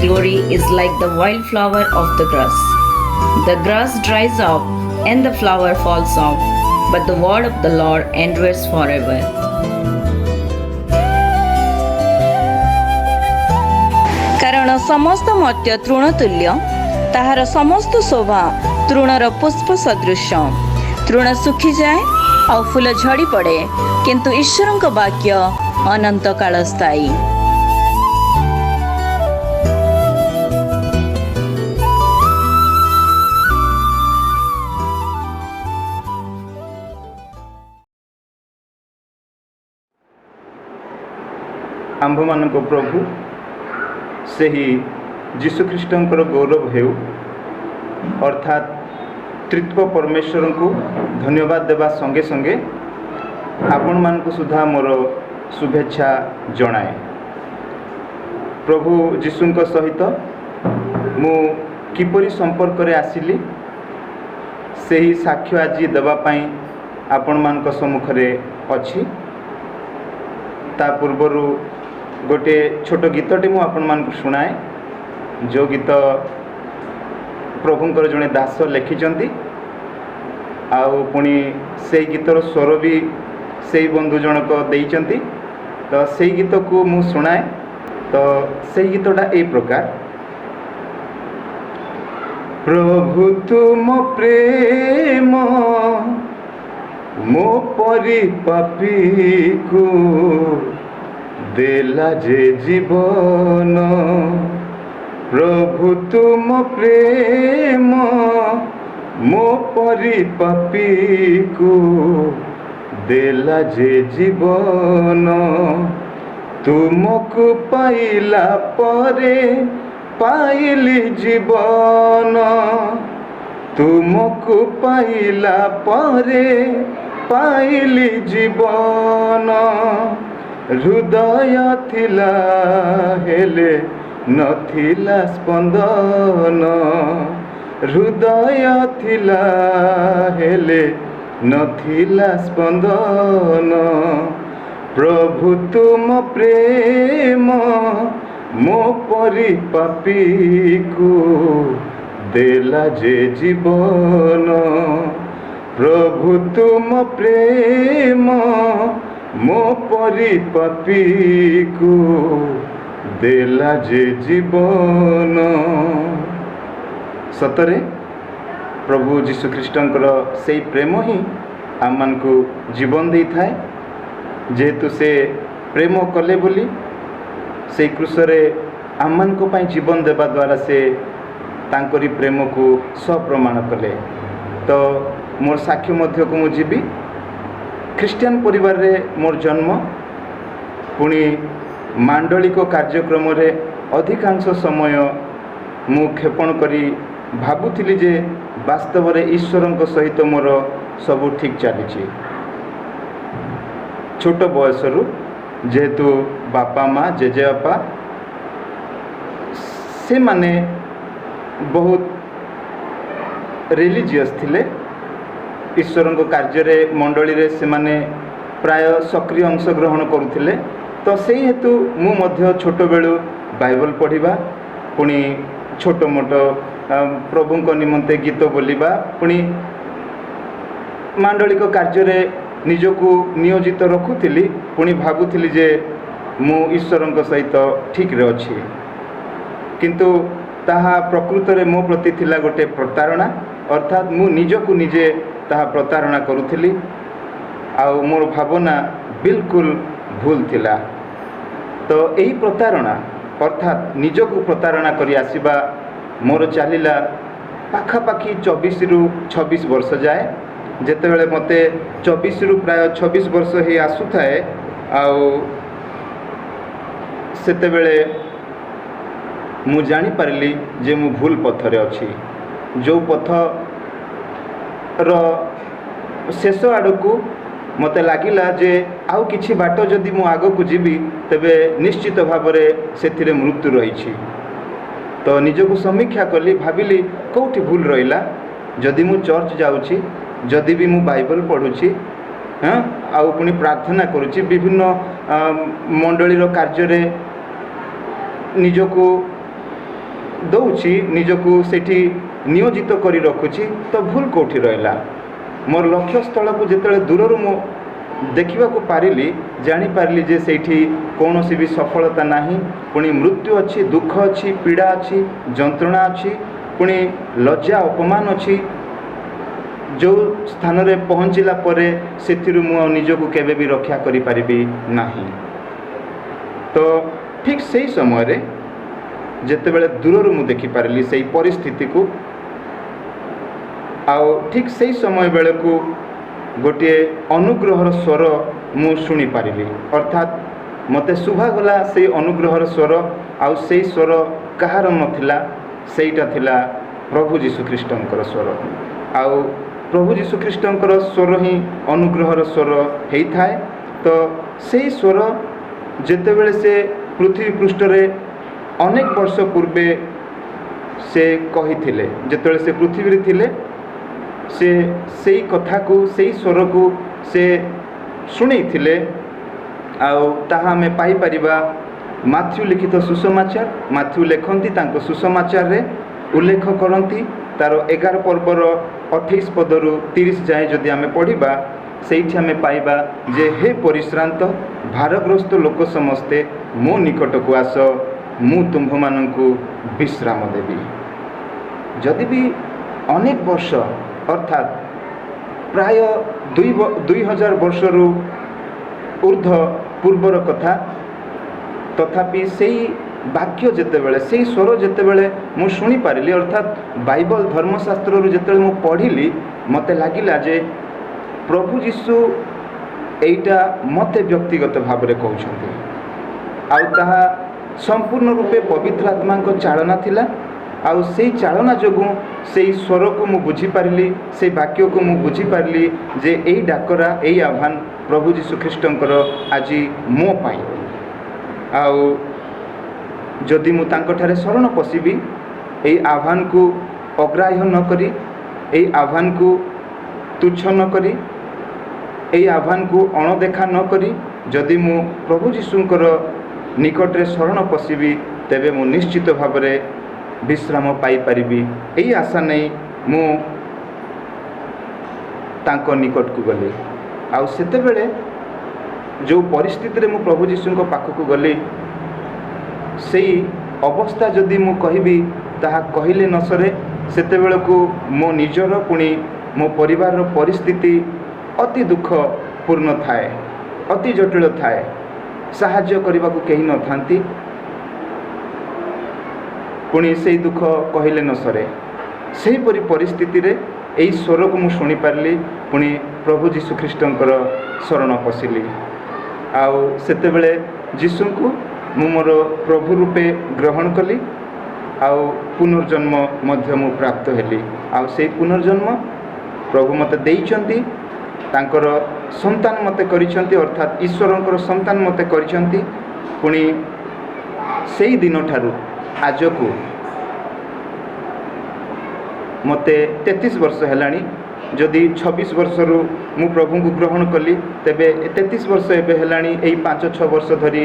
glory is like the wildflower of the grass. The grass dries up and the flower falls off, but the word of the Lord endures forever. କାରଣ ସମସ୍ତ ମର୍ତ୍ତ୍ୟ ତୃଣ ତୁଲ୍ୟ, ତାହାର ସମସ୍ତ ଶୋଭା ତୃଣର ପୁଷ୍ପ ସଦୃଶ। ତୃଣ ଶୁଖିଯାଏ ଆଉ ଫୁଲ ଝଡ଼ି ପଡ଼େ, କିନ୍ତୁ ଈଶ୍ୱରଙ୍କ ବାକ୍ୟ ଅନନ୍ତ କାଳ ସ୍ଥାୟୀ। ଆମ୍ଭମାନଙ୍କ ପ୍ରଭୁ ସେହି ଯୀଶୁଖ୍ରୀଷ୍ଟଙ୍କର ଗୌରବ ହେଉ, ଅର୍ଥାତ୍ ତ୍ରିତ୍ୱ ପରମେଶ୍ୱରଙ୍କୁ ଧନ୍ୟବାଦ ଦେବା ସଙ୍ଗେ ସଙ୍ଗେ ଆପଣମାନଙ୍କୁ ସୁଦ୍ଧା ମୋର ଶୁଭେଚ୍ଛା ଜଣାଏ। ପ୍ରଭୁ ଯୀଶୁଙ୍କ ସହିତ ମୁଁ କିପରି ସମ୍ପର୍କରେ ଆସିଲି ସେହି ସାକ୍ଷ୍ୟ ଆଜି ଦେବା ପାଇଁ ଆପଣମାନଙ୍କ ସମ୍ମୁଖରେ ଅଛି। ତା ପୂର୍ବରୁ ଗୋଟିଏ ଛୋଟ ଗୀତଟି ମୁଁ ଆପଣମାନଙ୍କୁ ଶୁଣାଏ, ଯେଉଁ ଗୀତ ପ୍ରଭୁଙ୍କର ଜଣେ ଦାସ ଲେଖିଛନ୍ତି, ଆଉ ପୁଣି ସେଇ ଗୀତର ସ୍ୱର ବି ସେଇ ବନ୍ଧୁ ଜଣକ ଦେଇଛନ୍ତି। ତ ସେଇ ଗୀତକୁ ମୁଁ ଶୁଣାଏ। ତ ସେଇ ଗୀତଟା ଏଇ ପ୍ରକାର। ପ୍ରଭୁ ତୁମ ପ୍ରେମ ମୋ ପରି ପାପୀକୁ ଦେଲା ଯେ ଜୀବନ। ପ୍ରଭୁ ତୁମ ପ୍ରେମ ମୋ ପରି ପାପୀକୁ ଦେଲା ଯେ ଜୀବନ। ତୁମକୁ ପାଇଲା ପରେ ପାଇଲି ଜୀବନ। ତୁମକୁ ପାଇଲା ପରେ ପାଇଲି ଜୀବନ। ହୃଦୟ ଥିଲା ହେଲେ ନଥିଲା ସ୍ପନ୍ଦନ। ହୃଦୟ ଥିଲା ହେଲେ ନଥିଲା ସ୍ପନ୍ଦନ। ପ୍ରଭୁ ତୁମ ପ୍ରେମ ମୋ ପରି ପାପୀକୁ ଦେଲା ଯେ ଜୀବନ। ପ୍ରଭୁ ତୁମ ପ୍ରେମ ମୋ ପରି ପାପୀକୁ ଦେଲା ଯେ ଜୀବନ। ସତରେ ପ୍ରଭୁ ଯୀଶୁଖ୍ରୀଷ୍ଟଙ୍କର ସେଇ ପ୍ରେମ ହିଁ ଆମମାନଙ୍କୁ ଜୀବନ ଦେଇଥାଏ। ଯେହେତୁ ସେ ପ୍ରେମ କଲେ ବୋଲି ସେଇ କ୍ରୁଶରେ ଆମମାନଙ୍କ ପାଇଁ ଜୀବନ ଦେବା ଦ୍ୱାରା ସେ ତାଙ୍କରି ପ୍ରେମକୁ ସପ୍ରମାଣ କଲେ। ତ ମୋର ସାକ୍ଷ୍ୟ ମଧ୍ୟକୁ ମୁଁ ଯିବି। ଖ୍ରୀଷ୍ଟିଆନ ପରିବାରରେ ମୋର ଜନ୍ମ, ପୁଣି ମାଣ୍ଡଳିକ କାର୍ଯ୍ୟକ୍ରମରେ ଅଧିକାଂଶ ସମୟ ମୁଁ କ୍ଷେପଣ କରି ଭାବୁଥିଲି ଯେ ବାସ୍ତବରେ ଈଶ୍ୱରଙ୍କ ସହିତ ମୋର ସବୁ ଠିକ୍ ଚାଲିଛି। ଛୋଟ ବୟସରୁ ଯେହେତୁ ବାପା ମା ଜେଜେବାପା ସେମାନେ ବହୁତ ରିଲିଜିୟସ୍ ଥିଲେ, ଈଶ୍ୱରଙ୍କ କାର୍ଯ୍ୟରେ ମଣ୍ଡଳୀରେ ସେମାନେ ପ୍ରାୟ ସକ୍ରିୟ ଅଂଶଗ୍ରହଣ କରୁଥିଲେ। ତ ସେଇ ହେତୁ ମୁଁ ମଧ୍ୟ ଛୋଟବେଳୁ ବାଇବଲ୍ ପଢ଼ିବା, ପୁଣି ଛୋଟ ମୋଟ ପ୍ରଭୁଙ୍କ ନିମନ୍ତେ ଗୀତ ବୋଲିବା, ପୁଣି ମାଣ୍ଡଳିକ କାର୍ଯ୍ୟରେ ନିଜକୁ ନିୟୋଜିତ ରଖୁଥିଲି। ପୁଣି ଭାବୁଥିଲି ଯେ ମୁଁ ଈଶ୍ୱରଙ୍କ ସହିତ ଠିକ୍ରେ ଅଛି, କିନ୍ତୁ ତାହା ପ୍ରକୃତରେ ମୋ ପ୍ରତି ଥିଲା ଗୋଟେ ପ୍ରତାରଣା। ଅର୍ଥାତ୍ ମୁଁ ନିଜକୁ ନିଜେ ତାହା ପ୍ରତାରଣା କରୁଥିଲି, ଆଉ ମୋର ଭାବନା ବିଲକୁଲ ଭୁଲ ଥିଲା। ତ ଏହି ପ୍ରତାରଣା ଅର୍ଥାତ୍ ନିଜକୁ ପ୍ରତାରଣା କରି ଆସିବା ମୋର ଚାଲିଲା ପାଖାପାଖି 24ରୁ 26 ବର୍ଷ ଯାଏ। ଯେତେବେଳେ ମୋତେ 24ରୁ ପ୍ରାୟ 26 ବର୍ଷ ହେଇ ଆସୁଥାଏ, ଆଉ ସେତେବେଳେ ମୁଁ ଜାଣିପାରିଲି ଯେ ମୁଁ ଭୁଲ ପଥରେ ଅଛି। ଯେଉଁ ପଥର ଶେଷ ଆଡ଼କୁ ମୋତେ ଲାଗିଲା ଯେ ଆଉ କିଛି ବାଟ ଯଦି ମୁଁ ଆଗକୁ ଯିବି ତେବେ ନିଶ୍ଚିତ ଭାବରେ ସେଥିରେ ମୃତ୍ୟୁ ରହିଛି। ତ ନିଜକୁ ସମୀକ୍ଷା କଲି, ଭାବିଲି କେଉଁଠି ଭୁଲ ରହିଲା। ଯଦି ମୁଁ ଚର୍ଚ୍ଚ ଯାଉଛି, ଯଦି ବି ମୁଁ ବାଇବଲ୍ ପଢ଼ୁଛି, ଆଉ ପୁଣି ପ୍ରାର୍ଥନା କରୁଛି, ବିଭିନ୍ନ ମଣ୍ଡଳୀର କାର୍ଯ୍ୟରେ ନିଜକୁ ଦେଉଛି ନିଜକୁ ସେଠି ନିୟୋଜିତ କରି ରଖୁଛି, ତ ଭୁଲ କେଉଁଠି ରହିଲା? ମୋର ଲକ୍ଷ୍ୟସ୍ଥଳକୁ ଯେତେବେଳେ ଦୂରରୁ ମୁଁ ଦେଖିବାକୁ ପାରିଲି, ଜାଣିପାରିଲି ଯେ ସେଇଠି କୌଣସି ବି ସଫଳତା ନାହିଁ, ପୁଣି ମୃତ୍ୟୁ ଅଛି, ଦୁଃଖ ଅଛି, ପୀଡ଼ା ଅଛି, ଯନ୍ତ୍ରଣା ଅଛି, ପୁଣି ଲଜ୍ଜା ଅପମାନ ଅଛି। ଯେଉଁ ସ୍ଥାନରେ ପହଞ୍ଚିଲା ପରେ ସେଥିରୁ ମୁଁ ନିଜକୁ କେବେ ବି ରକ୍ଷା କରିପାରିବି ନାହିଁ। ତ ଠିକ୍ ସେହି ସମୟରେ ଯେତେବେଳେ ଦୂରରୁ ମୁଁ ଦେଖିପାରିଲି ସେଇ ପରିସ୍ଥିତିକୁ, ଆଉ ଠିକ୍ ସେହି ସମୟ ବେଳକୁ ଗୋଟିଏ ଅନୁଗ୍ରହର ସ୍ୱର ମୁଁ ଶୁଣିପାରିଲି। ଅର୍ଥାତ୍ ମୋତେ ଶୁଭାଗଲା ସେଇ ଅନୁଗ୍ରହର ସ୍ୱର, ଆଉ ସେଇ ସ୍ୱର କାହାର ନଥିଲା, ସେଇଟା ଥିଲା ପ୍ରଭୁ ଯୀଶୁଖ୍ରୀଷ୍ଟଙ୍କର ସ୍ୱର। ଆଉ ପ୍ରଭୁ ଯୀଶୁଖ୍ରୀଷ୍ଟଙ୍କର ସ୍ୱର ହିଁ ଅନୁଗ୍ରହର ସ୍ୱର ହେଇଥାଏ। ତ ସେଇ ସ୍ୱର ଯେତେବେଳେ ସେ ପୃଥିବୀ ପୃଷ୍ଠରେ ଅନେକ ବର୍ଷ ପୂର୍ବେ ସେ କହିଥିଲେ, ଯେତେବେଳେ ସେ ପୃଥିବୀରେ ଥିଲେ, ସେ ସେଇ କଥାକୁ, ସେଇ ସ୍ୱରକୁ ସେ ଶୁଣେଇଥିଲେ। ଆଉ ତାହା ଆମେ ପାଇପାରିବା ମାଥ୍ୟୁ ଲିଖିତ ସୁସମାଚାର। ମାଥ୍ୟୁ ଲେଖନ୍ତି, ତାଙ୍କ ସୁସମାଚାରରେ ଉଲ୍ଲେଖ କରନ୍ତି, ତା'ର 11 ପର୍ବର 28 ପଦରୁ 30 ଯାଏଁ ଯଦି ଆମେ ପଢ଼ିବା, ସେଇଠି ଆମେ ପାଇବା ଯେ ହେ ପରିଶ୍ରାନ୍ତ ଭାରଗ୍ରସ୍ତ ଲୋକ ସମସ୍ତେ ମୋ ନିକଟକୁ ଆସ, ମୁଁ ତୁମ୍ଭମାନଙ୍କୁ ବିଶ୍ରାମ ଦେବି। ଯଦି ବି ଅନେକ ବର୍ଷ ଅର୍ଥାତ୍ ପ୍ରାୟ 2000 ବର୍ଷରୁ ଉର୍ଦ୍ଧ୍ୱ ପୂର୍ବର କଥା, ତଥାପି ସେଇ ବାକ୍ୟ ଯେତେବେଳେ, ସେଇ ସ୍ୱର ଯେତେବେଳେ ମୁଁ ଶୁଣିପାରିଲି, ଅର୍ଥାତ୍ ବାଇବଲ ଧର୍ମଶାସ୍ତ୍ରରୁ ଯେତେବେଳେ ମୁଁ ପଢ଼ିଲି, ମୋତେ ଲାଗିଲା ଯେ ପ୍ରଭୁ ଯୀଶୁ ଏଇଟା ମୋତେ ବ୍ୟକ୍ତିଗତ ଭାବରେ କହୁଛନ୍ତି। ଆଉ ତାହା ସମ୍ପୂର୍ଣ୍ଣ ରୂପେ ପବିତ୍ର ଆତ୍ମାଙ୍କ ଚାଳନା ଥିଲା। ଆଉ ସେଇ ଚାଳନା ଯୋଗୁଁ ସେଇ ସ୍ୱରକୁ ମୁଁ ବୁଝିପାରିଲି, ସେଇ ବାକ୍ୟକୁ ମୁଁ ବୁଝିପାରିଲି ଯେ ଏଇ ଡାକରା, ଏଇ ଆହ୍ୱାନ ପ୍ରଭୁ ଯୀଶୁଖ୍ରୀଷ୍ଟଙ୍କର ଆଜି ମୋ ପାଇଁ। ଆଉ ଯଦି ମୁଁ ତାଙ୍କଠାରେ ଶରଣ ପଶିବି, ଏଇ ଆହ୍ୱାନକୁ ଅଗ୍ରାହ୍ୟ ନ କରି, ଏଇ ଆହ୍ୱାନକୁ ତୁଚ୍ଛ ନ କରି, ଏଇ ଆହ୍ୱାନକୁ ଅଣଦେଖା ନ କରି ଯଦି ମୁଁ ପ୍ରଭୁ ଯୀଶୁଙ୍କର ନିକଟରେ ଶରଣ ପଶିବି, ତେବେ ମୁଁ ନିଶ୍ଚିତ ଭାବରେ ବିଶ୍ରାମ ପାଇପାରିବି। ଏହି ଆଶା ନେଇ ମୁଁ ତାଙ୍କ ନିକଟକୁ ଗଲି। ଆଉ ସେତେବେଳେ ଯେଉଁ ପରିସ୍ଥିତିରେ ମୁଁ ପ୍ରଭୁ ଯୀଶୁଙ୍କ ପାଖକୁ ଗଲି, ସେଇ ଅବସ୍ଥା ଯଦି ମୁଁ କହିବି ତାହା କହିଲେ ନ ସରେ। ସେତେବେଳକୁ ମୋ ନିଜର, ପୁଣି ମୋ ପରିବାରର ପରିସ୍ଥିତି ଅତି ଦୁଃଖପୂର୍ଣ୍ଣ ଥାଏ, ଅତି ଜଟିଳ ଥାଏ। ସାହାଯ୍ୟ କରିବାକୁ କେହି ନଥାନ୍ତି, ପୁଣି ସେଇ ଦୁଃଖ କହିଲେ ନ ସରେ। ସେହିପରି ପରିସ୍ଥିତିରେ ଏହି ସ୍ୱରକୁ ମୁଁ ଶୁଣିପାରିଲି, ପୁଣି ପ୍ରଭୁ ଯୀଶୁଖ୍ରୀଷ୍ଟଙ୍କର ଶରଣ ପଶିଲି। ଆଉ ସେତେବେଳେ ଯୀଶୁଙ୍କୁ ମୁଁ ମୋର ପ୍ରଭୁ ରୂପେ ଗ୍ରହଣ କଲି, ଆଉ ପୁନର୍ଜନ୍ମ ମଧ୍ୟ ମୁଁ ପ୍ରାପ୍ତ ହେଲି। ଆଉ ସେଇ ପୁନର୍ଜନ୍ମ ପ୍ରଭୁ ମୋତେ ଦେଇଛନ୍ତି, ତାଙ୍କର ସନ୍ତାନ ମୋତେ କରିଛନ୍ତି, ଅର୍ଥାତ୍ ଈଶ୍ୱରଙ୍କର ସନ୍ତାନ ମୋତେ କରିଛନ୍ତି। ପୁଣି ସେଇ ଦିନଠାରୁ ଆଜକୁ ମୋତେ 33 ବର୍ଷ ହେଲାଣି। ଯଦି 26 ବର୍ଷରୁ ମୁଁ ପ୍ରଭୁଙ୍କୁ ଗ୍ରହଣ କଲି, ତେବେ 33 ବର୍ଷ ଏବେ ହେଲାଣି। ଏଇ 5-6 ବର୍ଷ ଧରି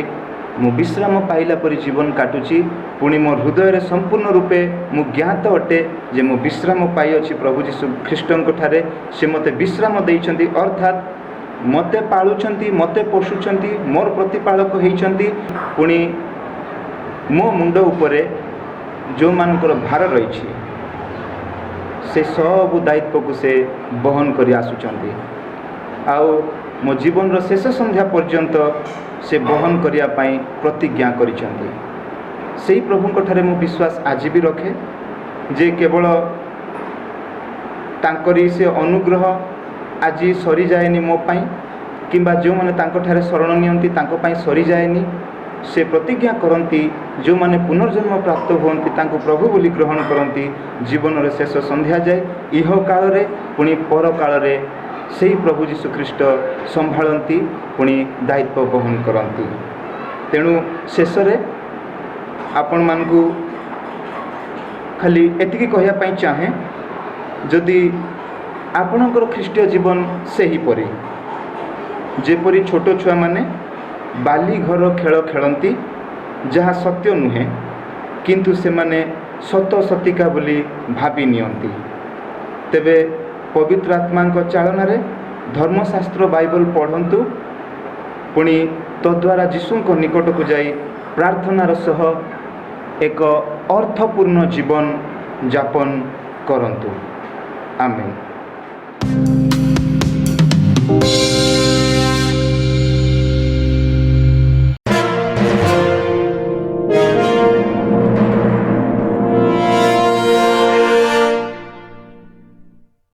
ମୁଁ ବିଶ୍ରାମ ପାଇଲା ପରି ଜୀବନ କାଟୁଛି। ପୁଣି ମୋ ହୃଦୟରେ ସମ୍ପୂର୍ଣ୍ଣ ରୂପେ ମୁଁ ଜ୍ଞାତ ଅଟେ ଯେ ମୁଁ ବିଶ୍ରାମ ପାଇଅଛି ପ୍ରଭୁ ଯୀଶୁ ଖ୍ରୀଷ୍ଟଙ୍କ ଠାରେ। ସେ ମୋତେ ବିଶ୍ରାମ ଦେଇଛନ୍ତି, ଅର୍ଥାତ୍ ମୋତେ ପାଳୁଛନ୍ତି, ମୋତେ ପୋଷୁଛନ୍ତି, ମୋର ପ୍ରତିପାଳକ ହେଇଛନ୍ତି। ପୁଣି ମୋ ମୁଣ୍ଡ ଉପରେ ଯେଉଁମାନଙ୍କର ଭାର ରହିଛି, ସେ ସବୁ ଦାୟିତ୍ୱକୁ ସେ ବହନ କରି ଆସୁଛନ୍ତି। ଆଉ ମୋ ଜୀବନର ଶେଷ ସନ୍ଧ୍ୟା ପର୍ଯ୍ୟନ୍ତ ସେ ବହନ କରିବା ପାଇଁ ପ୍ରତିଜ୍ଞା କରିଛନ୍ତି। ସେହି ପ୍ରଭୁଙ୍କ ଠାରେ ମୁଁ ବିଶ୍ୱାସ ଆଜି ବି ରଖେ ଯେ କେବଳ ତାଙ୍କରି ସେ ଅନୁଗ୍ରହ ଆଜି ସରିଯାଏନି ମୋ ପାଇଁ, କିମ୍ବା ଯେଉଁମାନେ ତାଙ୍କଠାରେ ଶରଣ ନିଅନ୍ତି ତାଙ୍କ ପାଇଁ ସରିଯାଏନି। ସେ ପ୍ରତିଜ୍ଞା କରନ୍ତି, ଯେଉଁମାନେ ପୁନର୍ଜନ୍ମ ପ୍ରାପ୍ତ ହୁଅନ୍ତି, ତାଙ୍କୁ ପ୍ରଭୁ ବୋଲି ଗ୍ରହଣ କରନ୍ତି, ଜୀବନର ଶେଷ ସନ୍ଧ୍ୟା ଯାଏ, ଇହ କାଳରେ ପୁଣି ପରକାଳରେ ସେହି ପ୍ରଭୁ ଯୀଶୁଖ୍ରୀଷ୍ଟ ସମ୍ଭାଳନ୍ତି, ପୁଣି ଦାୟିତ୍ୱ ବହନ କରନ୍ତି। ତେଣୁ ଶେଷରେ ଆପଣମାନଙ୍କୁ ଖାଲି ଏତିକି କହିବା ପାଇଁ ଚାହେଁ, ଯଦି ଆପଣଙ୍କର ଖ୍ରୀଷ୍ଟୀୟ ଜୀବନ ସେହିପରି, ଯେପରି ଛୋଟ ଛୁଆମାନେ ବାଲି ଘର ଖେଳ ଖେଳନ୍ତି, ଯାହା ସତ୍ୟ ନୁହେଁ, କିନ୍ତୁ ସେମାନେ ସତ ସତିକା ବୋଲି ଭାବି ନିଅନ୍ତି। ତେବେ ପବିତ୍ର ଆତ୍ମାଙ୍କ ଚାଳନାରେ ଧର୍ମଶାସ୍ତ୍ର ବାଇବଲ ପଢ଼ନ୍ତୁ, ପୁଣି ତଦ୍ୱାରା ଯୀଶୁଙ୍କ ନିକଟକୁ ଯାଇ ପ୍ରାର୍ଥନାର ସହ ଏକ ଅର୍ଥପୂର୍ଣ୍ଣ ଜୀବନ ଯାପନ କରନ୍ତୁ। ଆମେନ୍।